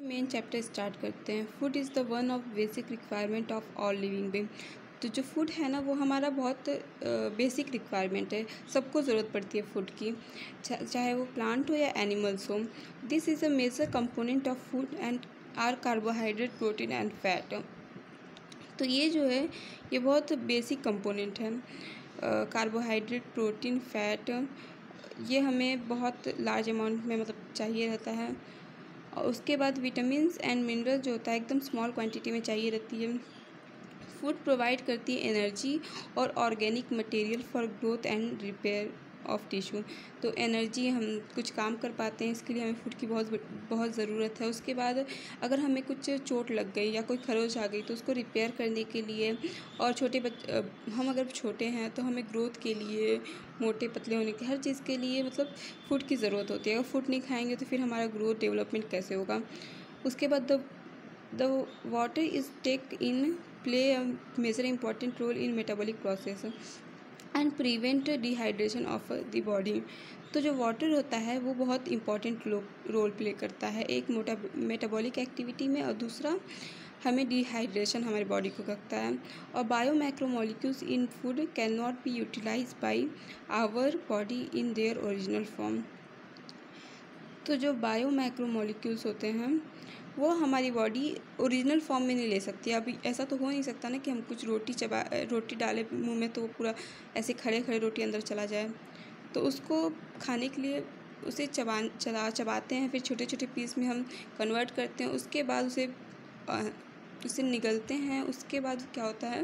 Main chapter start करते हैं। Food is the one of basic requirement of all living being. तो जो food है ना वो हमारा बहुत बेसिक रिक्वायरमेंट है, सबको ज़रूरत पड़ती है फूड की, चाहे वो प्लांट हो या एनिमल्स हो। This is a major component of food and are carbohydrate, protein and fat. तो ये जो है ये बहुत बेसिक कंपोनेंट है। कार्बोहाइड्रेट, प्रोटीन, फैट ये हमें बहुत लार्ज अमाउंट में मतलब चाहिए रहता है। और उसके बाद विटामिन्स एंड मिनरल जो होता है एकदम स्मॉल क्वांटिटी में चाहिए रहती है। फूड प्रोवाइड करती है एनर्जी और organic material for growth and repair of tissue. तो एनर्जी, हम कुछ काम कर पाते हैं, इसके लिए हमें फूड की बहुत ज़रूरत है। उसके बाद अगर हमें कुछ चोट लग गई या कोई खरोच आ गई तो उसको रिपेयर करने के लिए, और हम अगर छोटे हैं तो हमें ग्रोथ के लिए, मोटे पतले होने के, हर चीज़ के लिए मतलब फूड की ज़रूरत होती है। अगर फूड नहीं खाएंगे तो फिर हमारा ग्रोथ डेवलपमेंट कैसे होगा। उसके बाद the water is take in play a major important role in metabolic process and prevent dehydration of the body। तो जो वाटर होता है वो बहुत इम्पॉर्टेंट रोल प्ले करता है एक मेटाबॉलिक एक्टिविटी में, और दूसरा हमें डिहाइड्रेशन हमारी बॉडी को करता है। और biomacromolecules in food can not be utilize by our body in their original form. तो जो बायो मैक्रोमोलिक्यूल्स होते हैं वो हमारी बॉडी ओरिजिनल फॉर्म में नहीं ले सकती। अभी ऐसा तो हो नहीं सकता ना कि हम कुछ रोटी डालें मुंह में तो वो पूरा ऐसे खड़े खड़े रोटी अंदर चला जाए। तो उसको खाने के लिए उसे चबाते हैं, फिर छोटे छोटे पीस में हम कन्वर्ट करते हैं। उसके बाद उसे निगलते हैं। उसके बाद क्या होता है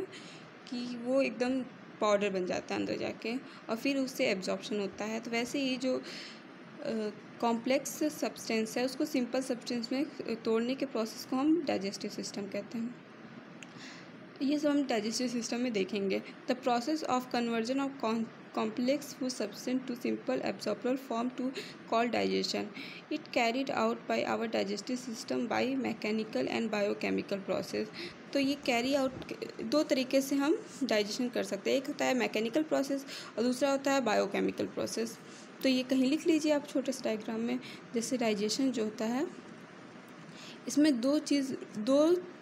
कि वो एकदम पाउडर बन जाता है अंदर जाके, और फिर उससे एब्जॉर्प्शन होता है। तो वैसे ही जो कॉम्प्लेक्स सब्सटेंस है उसको सिंपल सब्सटेंस में तोड़ने के प्रोसेस को हम डाइजेस्टिव सिस्टम कहते हैं। ये सब हम डाइजेस्टिव सिस्टम में देखेंगे। The process of conversion of complex food substance to simple absorbable form to call digestion. It carried out by our digestive system by mechanical and biochemical process. तो ये carry out दो तरीके से हम digestion कर सकते हैं। एक होता है मैकेनिकल प्रोसेस और दूसरा होता है बायोकेमिकल प्रोसेस। तो ये कहीं लिख लीजिए आप छोटे से डायग्राम में। जैसे डाइजेशन जो होता है इसमें दो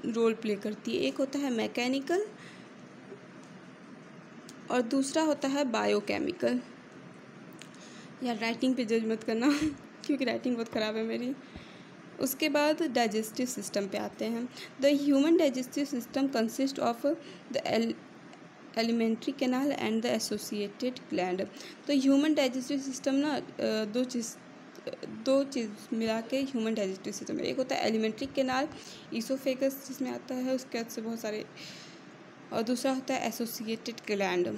रोल प्ले करती है। एक होता है मैकेनिकल और दूसरा होता है बायोकेमिकल। यार राइटिंग पे जज मत करना क्योंकि राइटिंग बहुत ख़राब है मेरी। उसके बाद डाइजेस्टिव सिस्टम पे आते हैं। The human digestive system consist of the alimentary canal and the associated gland. तो ह्यूमन डाइजेस्टिव सिस्टम ना दो चीज़ मिला के ह्यूमन डाइजेस्टिव सिस्टम है। एक होता है एलिमेंट्री कैनाल, ईसोफेगस जिसमें आता है, उसके बाद से बहुत सारे, और दूसरा होता है एसोसिएटेड ग्लैंड।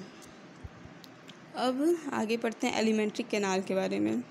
अब आगे पढ़ते हैं एलिमेंट्री कैनाल के बारे में।